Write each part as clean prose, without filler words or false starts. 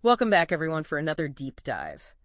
Welcome back, everyone, for another deep dive.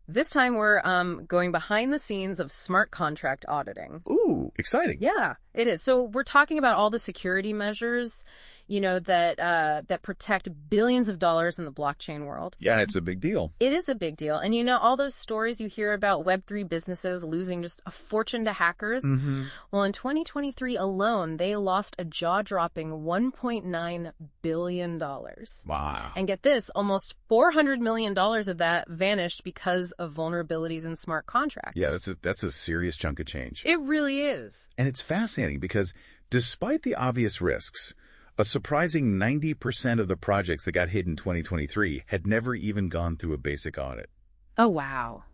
This time we're going behind the scenes of smart contract auditing. Ooh, exciting. Yeah, it is. So we're talking about all the security measures, that protect billions of dollars in the blockchain world. Yeah, it's a big deal. It is a big deal. And all those stories you hear about Web3 businesses losing just a fortune to hackers? Mm-hmm. Well, in 2023 alone, they lost a jaw-dropping $1.9 billion. Wow. And get this, almost $400 million of that vanished because of vulnerabilities in smart contracts. Yeah, that's a serious chunk of change. It really is. And it's fascinating because despite the obvious risks, a surprising 90% of the projects that got hit in 2023 had never even gone through a basic audit. Oh, wow.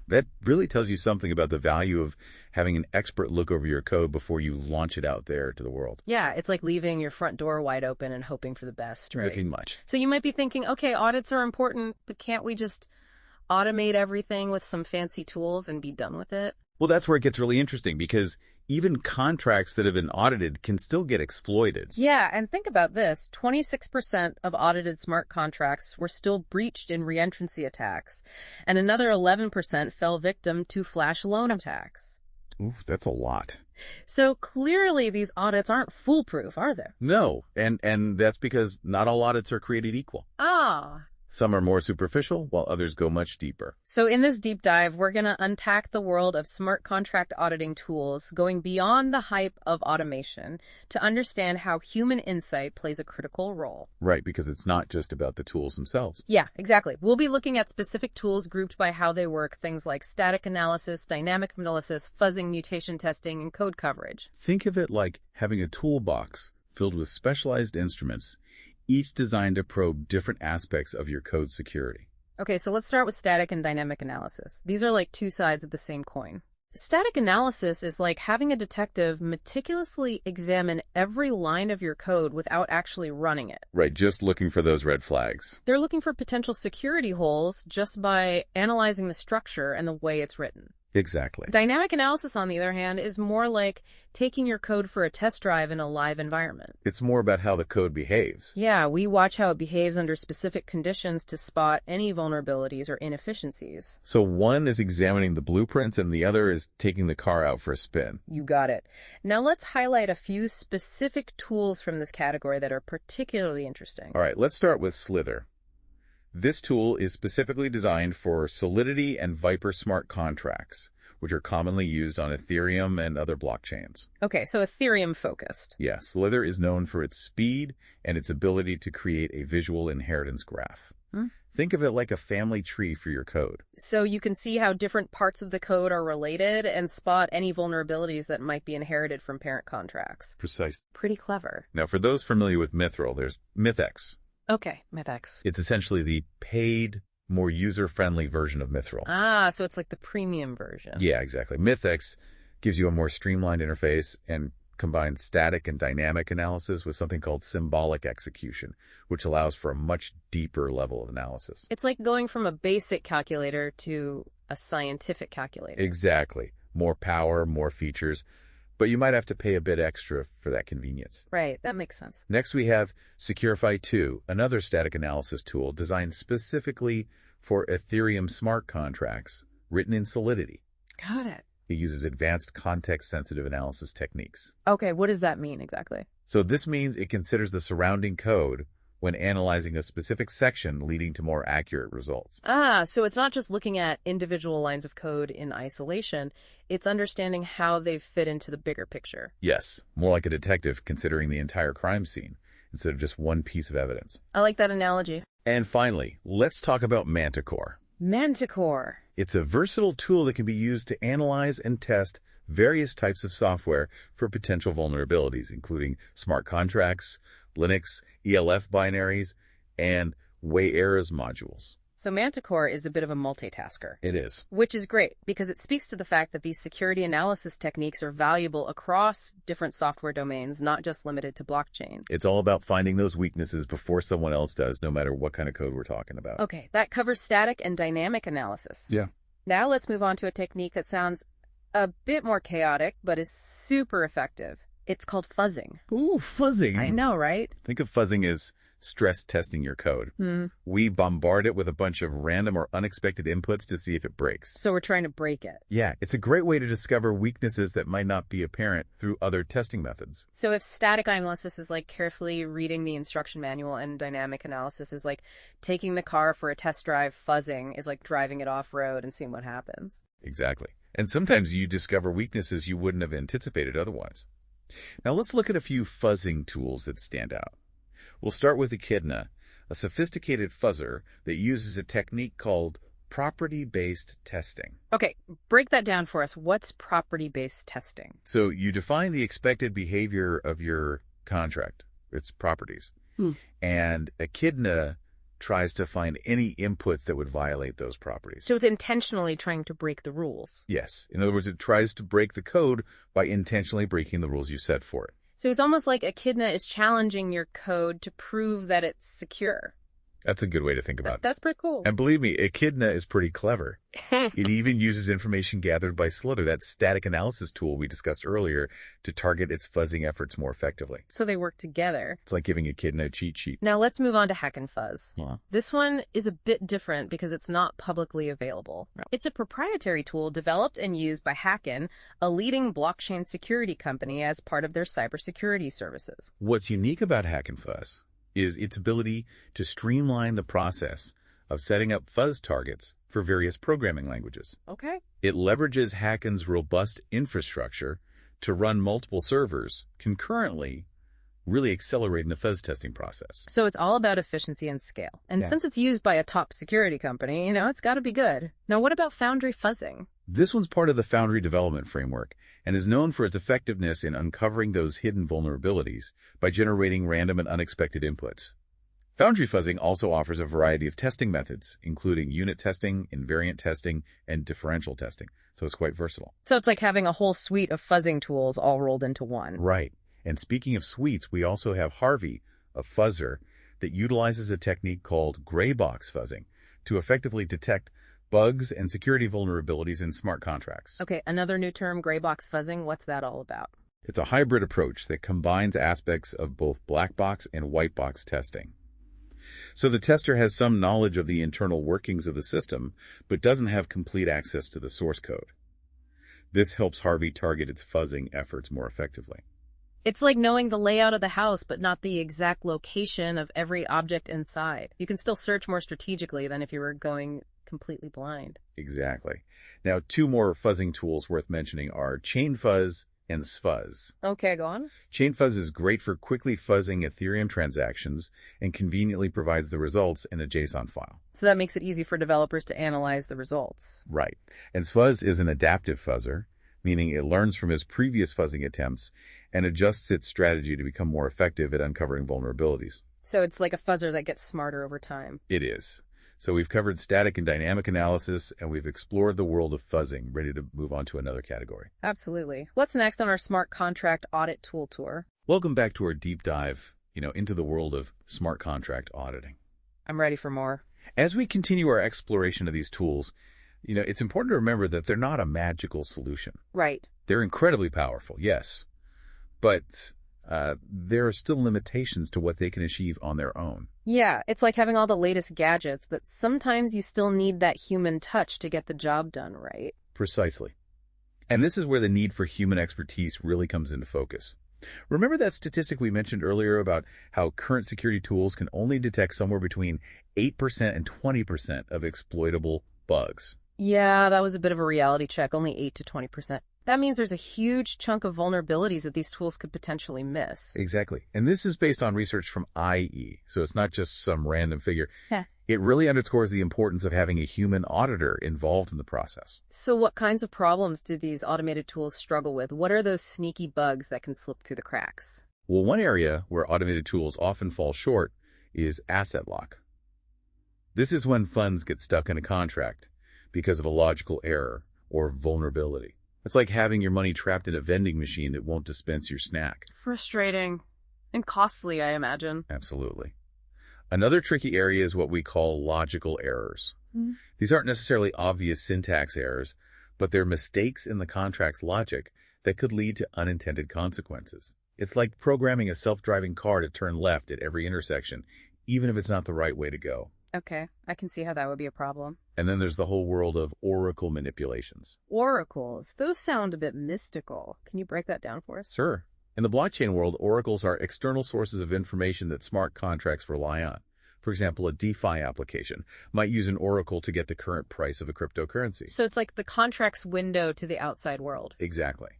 That really tells you something about the value of having an expert look over your code before you launch it out there to the world. Yeah, it's like leaving your front door wide open and hoping for the best, right? Pretty much. So you might be thinking, okay, audits are important, but can't we just automate everything with some fancy tools and be done with it? Well, that's where it gets really interesting because even contracts that have been audited can still get exploited. Yeah, and think about this. 26% of audited smart contracts were still breached in reentrancy attacks, and another 11% fell victim to flash loan attacks. Ooh, that's a lot. So clearly these audits aren't foolproof, are they? No, and that's because not all audits are created equal. Ah. Some are more superficial, while others go much deeper. So in this deep dive, we're going to unpack the world of smart contract auditing tools, going beyond the hype of automation to understand how human insight plays a critical role. Right, because it's not just about the tools themselves. Yeah, exactly. We'll be looking at specific tools grouped by how they work, things like static analysis, dynamic analysis, fuzzing, mutation testing, and code coverage. Think of it like having a toolbox filled with specialized instruments, each designed to probe different aspects of your code security. Okay, so let's start with static and dynamic analysis. These are like two sides of the same coin. Static analysis is like having a detective meticulously examine every line of your code without actually running it. Right, just looking for those red flags. They're looking for potential security holes just by analyzing the structure and the way it's written. Exactly. Dynamic analysis, on the other hand, is more like taking your code for a test drive in a live environment. It's more about how the code behaves. Yeah, we watch how it behaves under specific conditions to spot any vulnerabilities or inefficiencies. So one is examining the blueprints and the other is taking the car out for a spin. You got it. Now let's highlight a few specific tools from this category that are particularly interesting. All right, let's start with Slither. This tool is specifically designed for Solidity and Viper smart contracts, which are commonly used on Ethereum and other blockchains. Okay, so Ethereum focused. Yeah, Slither is known for its speed and its ability to create a visual inheritance graph. Think of it like a family tree for your code. So you can see how different parts of the code are related and spot any vulnerabilities that might be inherited from parent contracts. Precise. Pretty clever. Now, for those familiar with Mithril, there's MythX. Okay, MythX. It's essentially the paid, more user-friendly version of Mithril. Ah, so it's like the premium version. Yeah, exactly. MythX gives you a more streamlined interface and combines static and dynamic analysis with something called symbolic execution, which allows for a much deeper level of analysis. It's like going from a basic calculator to a scientific calculator. Exactly. More power, more features. But you might have to pay a bit extra for that convenience. Right, that makes sense. Next, we have Securify 2, another static analysis tool designed specifically for Ethereum smart contracts, written in Solidity. Got it. It uses advanced context-sensitive analysis techniques. Okay, what does that mean exactly? So this means it considers the surrounding code when analyzing a specific section, leading to more accurate results. Ah, so it's not just looking at individual lines of code in isolation, it's understanding how they fit into the bigger picture. Yes, more like a detective considering the entire crime scene instead of just one piece of evidence. I like that analogy. And finally, let's talk about Manticore. Manticore. It's a versatile tool that can be used to analyze and test various types of software for potential vulnerabilities, including smart contracts, Linux, ELF binaries, and way errors modules. So Manticore is a bit of a multitasker. It is. Which is great, because it speaks to the fact that these security analysis techniques are valuable across different software domains, not just limited to blockchain. It's all about finding those weaknesses before someone else does, no matter what kind of code we're talking about. Okay, that covers static and dynamic analysis. Yeah. Now let's move on to a technique that sounds a bit more chaotic, but is super effective. It's called fuzzing. Ooh, fuzzing. I know, right? Think of fuzzing as stress testing your code. We bombard it with a bunch of random or unexpected inputs to see if it breaks. So we're trying to break it. Yeah, it's a great way to discover weaknesses that might not be apparent through other testing methods. So if static analysis is like carefully reading the instruction manual and dynamic analysis is like taking the car for a test drive, fuzzing is like driving it off-road and seeing what happens. Exactly. And sometimes you discover weaknesses you wouldn't have anticipated otherwise. Now let's look at a few fuzzing tools that stand out. We'll start with Echidna, a sophisticated fuzzer that uses a technique called property-based testing. Okay, break that down for us. What's property-based testing? So you define the expected behavior of your contract, its properties, and Echidna tries to find any inputs that would violate those properties. So it's intentionally trying to break the rules. Yes. In other words, it tries to break the code by intentionally breaking the rules you set for it. So it's almost like Echidna is challenging your code to prove that it's secure. That's a good way to think about it. That's pretty cool. And believe me, Echidna is pretty clever. It even uses information gathered by Slither, that static analysis tool we discussed earlier, to target its fuzzing efforts more effectively. So they work together. It's like giving Echidna a cheat sheet. Now let's move on to Hack and Fuzz. Yeah. This one is a bit different because it's not publicly available. It's a proprietary tool developed and used by Hacken, a leading blockchain security company, as part of their cybersecurity services. What's unique about Hack and Fuzz is its ability to streamline the process of setting up fuzz targets for various programming languages. Okay. It leverages Hacken's robust infrastructure to run multiple servers concurrently, really accelerating the fuzz testing process. So it's all about efficiency and scale. And since it's used by a top security company, it's got to be good. Now, what about Foundry fuzzing? This one's part of the Foundry development framework and is known for its effectiveness in uncovering those hidden vulnerabilities by generating random and unexpected inputs. Foundry fuzzing also offers a variety of testing methods, including unit testing, invariant testing, and differential testing. So it's quite versatile. So it's like having a whole suite of fuzzing tools all rolled into one. Right. And speaking of suites, we also have Harvey, a fuzzer that utilizes a technique called gray box fuzzing to effectively detect bugs and security vulnerabilities in smart contracts. Okay, another new term, gray box fuzzing. What's that all about? It's a hybrid approach that combines aspects of both black box and white box testing. So the tester has some knowledge of the internal workings of the system, but doesn't have complete access to the source code. This helps Harvey target its fuzzing efforts more effectively. It's like knowing the layout of the house, but not the exact location of every object inside. You can still search more strategically than if you were going completely blind. Exactly. Now, two more fuzzing tools worth mentioning are Chain Fuzz and Sfuzz. Okay, go on. Chain Fuzz is great for quickly fuzzing Ethereum transactions and conveniently provides the results in a JSON file. So that makes it easy for developers to analyze the results. Right. And Sfuzz is an adaptive fuzzer, meaning it learns from its previous fuzzing attempts and adjusts its strategy to become more effective at uncovering vulnerabilities. So it's like a fuzzer that gets smarter over time. It is. So we've covered static and dynamic analysis, and we've explored the world of fuzzing, ready to move on to another category. Absolutely. What's next on our smart contract audit tool tour? Welcome back to our deep dive, into the world of smart contract auditing. I'm ready for more. As we continue our exploration of these tools, it's important to remember that they're not a magical solution. Right. They're incredibly powerful, yes, but there are still limitations to what they can achieve on their own. Yeah, it's like having all the latest gadgets, but sometimes you still need that human touch to get the job done right. Precisely. And this is where the need for human expertise really comes into focus. Remember that statistic we mentioned earlier about how current security tools can only detect somewhere between 8% and 20% of exploitable bugs? Yeah, that was a bit of a reality check, only 8 to 20%. That means there's a huge chunk of vulnerabilities that these tools could potentially miss. Exactly. And this is based on research from IE, so it's not just some random figure. Yeah. It really underscores the importance of having a human auditor involved in the process. So what kinds of problems do these automated tools struggle with? What are those sneaky bugs that can slip through the cracks? Well, one area where automated tools often fall short is asset lock. This is when funds get stuck in a contract because of a logical error or vulnerability. It's like having your money trapped in a vending machine that won't dispense your snack. Frustrating. And costly, I imagine. Absolutely. Another tricky area is what we call logical errors. These aren't necessarily obvious syntax errors, but they're mistakes in the contract's logic that could lead to unintended consequences. It's like programming a self-driving car to turn left at every intersection, even if it's not the right way to go. Okay, I can see how that would be a problem. And then there's the whole world of oracle manipulations. Oracles, those sound a bit mystical. Can you break that down for us? Sure. In the blockchain world, oracles are external sources of information that smart contracts rely on. For example, a DeFi application might use an oracle to get the current price of a cryptocurrency. So it's like the contract's window to the outside world. Exactly.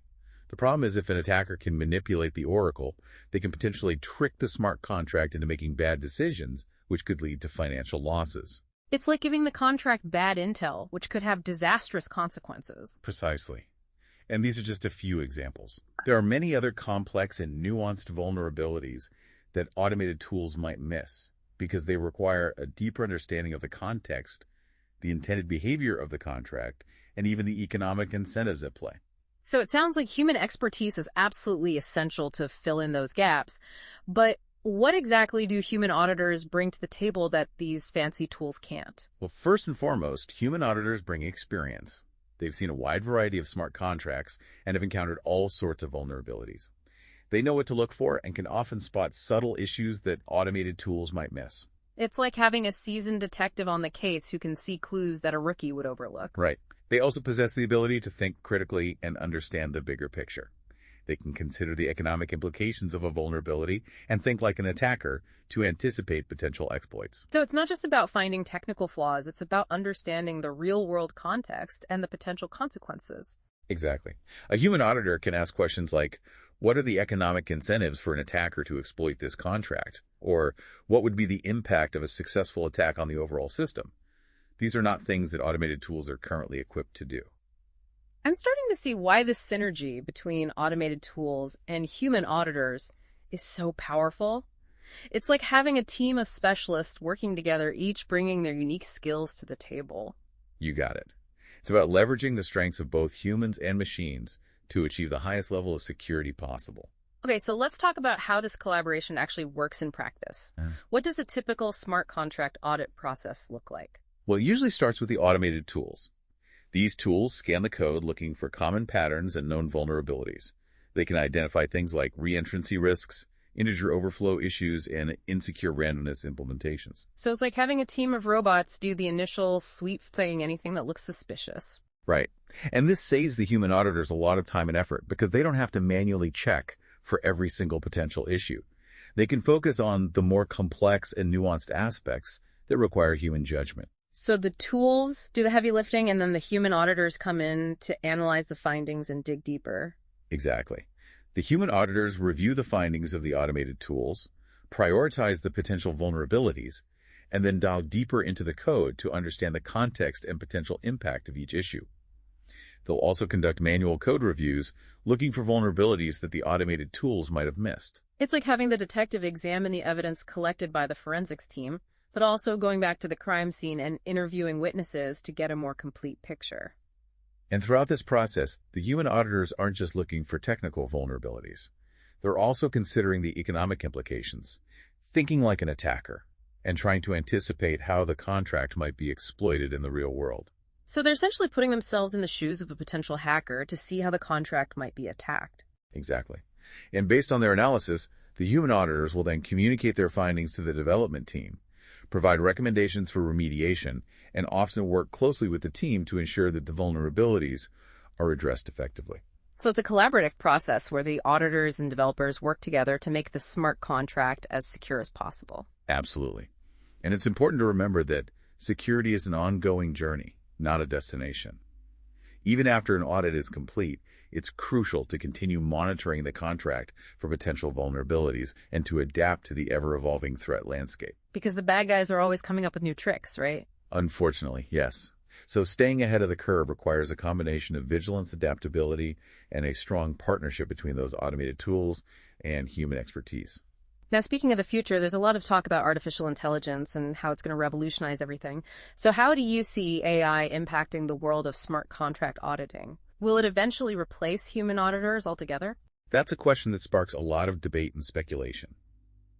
The problem is if an attacker can manipulate the oracle, they can potentially trick the smart contract into making bad decisions, which could lead to financial losses. It's like giving the contract bad intel, which could have disastrous consequences. Precisely. And these are just a few examples. There are many other complex and nuanced vulnerabilities that automated tools might miss because they require a deeper understanding of the context, the intended behavior of the contract, and even the economic incentives at play. So it sounds like human expertise is absolutely essential to fill in those gaps. But what exactly do human auditors bring to the table that these fancy tools can't? Well, first and foremost, human auditors bring experience. They've seen a wide variety of smart contracts and have encountered all sorts of vulnerabilities. They know what to look for and can often spot subtle issues that automated tools might miss. It's like having a seasoned detective on the case who can see clues that a rookie would overlook. Right. They also possess the ability to think critically and understand the bigger picture. They can consider the economic implications of a vulnerability and think like an attacker to anticipate potential exploits. So it's not just about finding technical flaws, it's about understanding the real-world context and the potential consequences. Exactly. A human auditor can ask questions like, what are the economic incentives for an attacker to exploit this contract? Or what would be the impact of a successful attack on the overall system? These are not things that automated tools are currently equipped to do. I'm starting to see why this synergy between automated tools and human auditors is so powerful. It's like having a team of specialists working together, each bringing their unique skills to the table. You got it. It's about leveraging the strengths of both humans and machines to achieve the highest level of security possible. Okay, so let's talk about how this collaboration actually works in practice. What does a typical smart contract audit process look like? Well, it usually starts with the automated tools. These tools scan the code looking for common patterns and known vulnerabilities. They can identify things like reentrancy risks, integer overflow issues, and insecure randomness implementations. So it's like having a team of robots do the initial sweep, saying anything that looks suspicious. Right. And this saves the human auditors a lot of time and effort because they don't have to manually check for every single potential issue. They can focus on the more complex and nuanced aspects that require human judgment. So the tools do the heavy lifting, and then the human auditors come in to analyze the findings and dig deeper. Exactly. The human auditors review the findings of the automated tools, prioritize the potential vulnerabilities, and then dive deeper into the code to understand the context and potential impact of each issue. They'll also conduct manual code reviews, looking for vulnerabilities that the automated tools might have missed. It's like having the detective examine the evidence collected by the forensics team, but also going back to the crime scene and interviewing witnesses to get a more complete picture. And throughout this process, the human auditors aren't just looking for technical vulnerabilities. They're also considering the economic implications, thinking like an attacker, and trying to anticipate how the contract might be exploited in the real world. So they're essentially putting themselves in the shoes of a potential hacker to see how the contract might be attacked. Exactly. And based on their analysis, the human auditors will then communicate their findings to the development team, provide recommendations for remediation, and often work closely with the team to ensure that the vulnerabilities are addressed effectively. So it's a collaborative process where the auditors and developers work together to make the smart contract as secure as possible. Absolutely. And it's important to remember that security is an ongoing journey, not a destination. Even after an audit is complete, it's crucial to continue monitoring the contract for potential vulnerabilities and to adapt to the ever-evolving threat landscape. Because the bad guys are always coming up with new tricks, right? Unfortunately, yes. So staying ahead of the curve requires a combination of vigilance, adaptability, and a strong partnership between those automated tools and human expertise. Now, speaking of the future, there's a lot of talk about artificial intelligence and how it's going to revolutionize everything. So how do you see AI impacting the world of smart contract auditing? Will it eventually replace human auditors altogether? That's a question that sparks a lot of debate and speculation.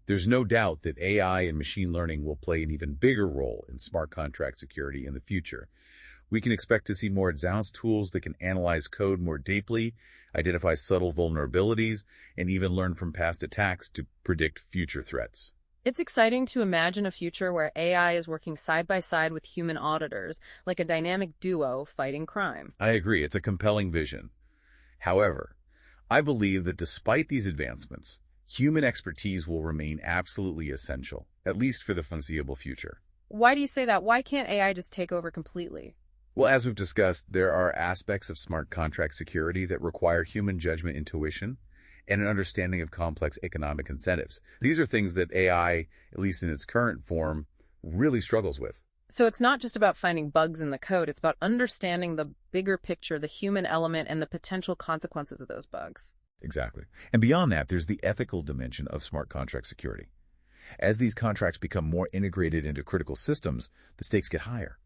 There's no doubt that AI and machine learning will play an even bigger role in smart contract security in the future. We can expect to see more advanced tools that can analyze code more deeply, identify subtle vulnerabilities, and even learn from past attacks to predict future threats. It's exciting to imagine a future where AI is working side by side with human auditors, like a dynamic duo fighting crime. I agree, it's a compelling vision. However, I believe that despite these advancements, human expertise will remain absolutely essential, at least for the foreseeable future. Why do you say that? Why can't AI just take over completely? Well, as we've discussed, there are aspects of smart contract security that require human judgment, intuition, and an understanding of complex economic incentives. These are things that AI, at least in its current form, really struggles with. So it's not just about finding bugs in the code, it's about understanding the bigger picture, the human element, and the potential consequences of those bugs. Exactly. And beyond that, there's the ethical dimension of smart contract security. As these contracts become more integrated into critical systems, the stakes get higher.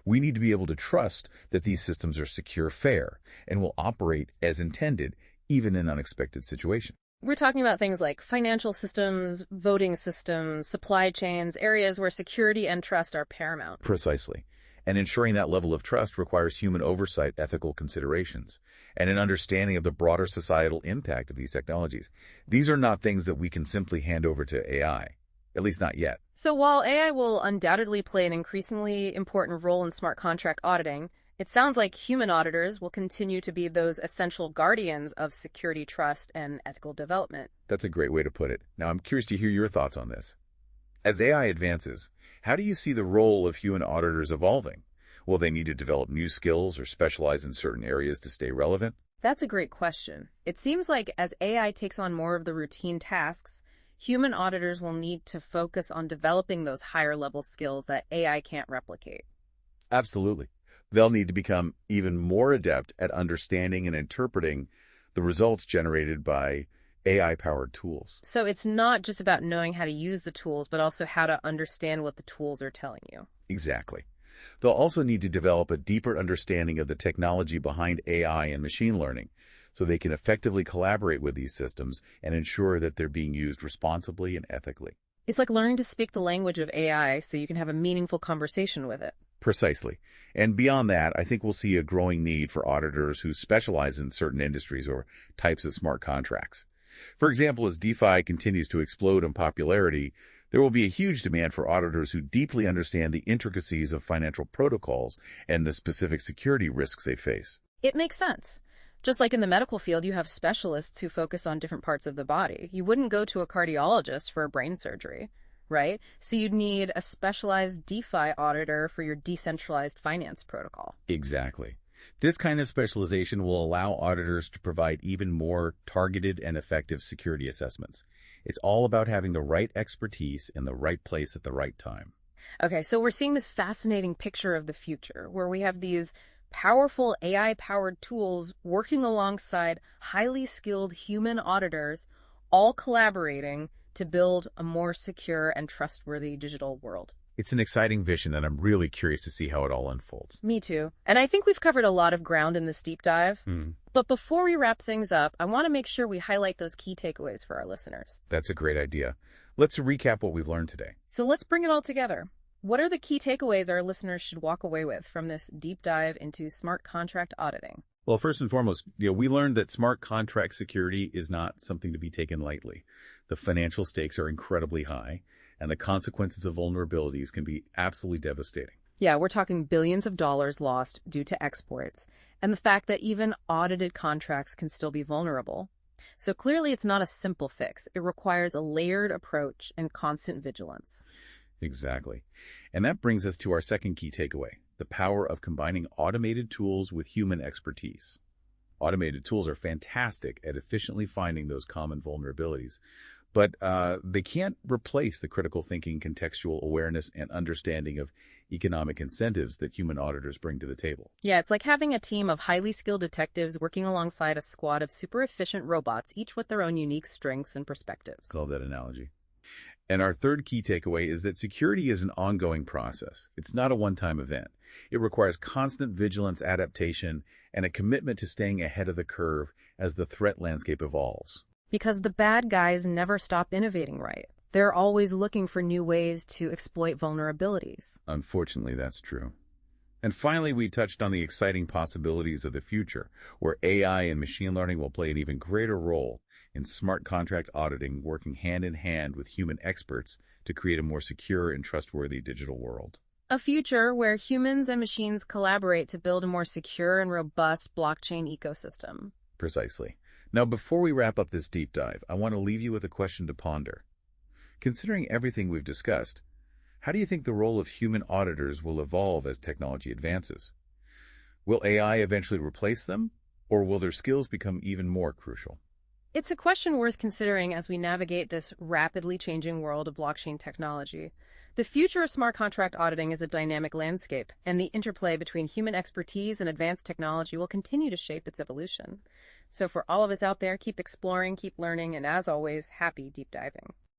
We need to be able to trust that these systems are secure, fair, and will operate as intended, even in unexpected situations. We're talking about things like financial systems, voting systems, supply chains, areas where security and trust are paramount. Precisely. And ensuring that level of trust requires human oversight, ethical considerations, and an understanding of the broader societal impact of these technologies. These are not things that we can simply hand over to AI, at least not yet. So while AI will undoubtedly play an increasingly important role in smart contract auditing, it sounds like human auditors will continue to be those essential guardians of security, trust, and ethical development. That's a great way to put it. Now, I'm curious to hear your thoughts on this. As AI advances, how do you see the role of human auditors evolving? Will they need to develop new skills or specialize in certain areas to stay relevant? That's a great question. It seems like as AI takes on more of the routine tasks, human auditors will need to focus on developing those higher-level skills that AI can't replicate. Absolutely. They'll need to become even more adept at understanding and interpreting the results generated by AI-powered tools. So it's not just about knowing how to use the tools, but also how to understand what the tools are telling you. Exactly. They'll also need to develop a deeper understanding of the technology behind AI and machine learning, so they can effectively collaborate with these systems and ensure that they're being used responsibly and ethically. It's like learning to speak the language of AI so you can have a meaningful conversation with it. Precisely. And beyond that, I think we'll see a growing need for auditors who specialize in certain industries or types of smart contracts. For example, as DeFi continues to explode in popularity, there will be a huge demand for auditors who deeply understand the intricacies of financial protocols and the specific security risks they face. It makes sense. Just like in the medical field, you have specialists who focus on different parts of the body. You wouldn't go to a cardiologist for a brain surgery, right? So you'd need a specialized DeFi auditor for your decentralized finance protocol. Exactly. This kind of specialization will allow auditors to provide even more targeted and effective security assessments. It's all about having the right expertise in the right place at the right time. Okay, so we're seeing this fascinating picture of the future where we have these powerful AI-powered tools working alongside highly skilled human auditors, all collaborating to build a more secure and trustworthy digital world. It's an exciting vision, and I'm really curious to see how it all unfolds. Me too. And I think we've covered a lot of ground in this deep dive. But before we wrap things up, I want to make sure we highlight those key takeaways for our listeners. That's a great idea. Let's recap what we've learned today. So let's bring it all together. What are the key takeaways our listeners should walk away with from this deep dive into smart contract auditing? Well, first and foremost, we learned that smart contract security is not something to be taken lightly. The financial stakes are incredibly high, and the consequences of vulnerabilities can be absolutely devastating. Yeah, we're talking billions of dollars lost due to exploits, and the fact that even audited contracts can still be vulnerable. So clearly it's not a simple fix. It requires a layered approach and constant vigilance. Exactly. And that brings us to our second key takeaway, the power of combining automated tools with human expertise. Automated tools are fantastic at efficiently finding those common vulnerabilities, but they can't replace the critical thinking, contextual awareness, and understanding of economic incentives that human auditors bring to the table. Yeah, it's like having a team of highly skilled detectives working alongside a squad of super efficient robots, each with their own unique strengths and perspectives. Love that analogy. And our third key takeaway is that security is an ongoing process. It's not a one-time event. It requires constant vigilance, adaptation, and a commitment to staying ahead of the curve as the threat landscape evolves. Because the bad guys never stop innovating, right? They're always looking for new ways to exploit vulnerabilities. Unfortunately, that's true. And finally, we touched on the exciting possibilities of the future, where AI and machine learning will play an even greater role in smart contract auditing, working hand in hand with human experts to create a more secure and trustworthy digital world. A future where humans and machines collaborate to build a more secure and robust blockchain ecosystem. Precisely. Now, before we wrap up this deep dive, I want to leave you with a question to ponder. Considering everything we've discussed, how do you think the role of human auditors will evolve as technology advances? Will AI eventually replace them, or will their skills become even more crucial? It's a question worth considering as we navigate this rapidly changing world of blockchain technology. The future of smart contract auditing is a dynamic landscape, and the interplay between human expertise and advanced technology will continue to shape its evolution. So for all of us out there, keep exploring, keep learning, and as always, happy deep diving.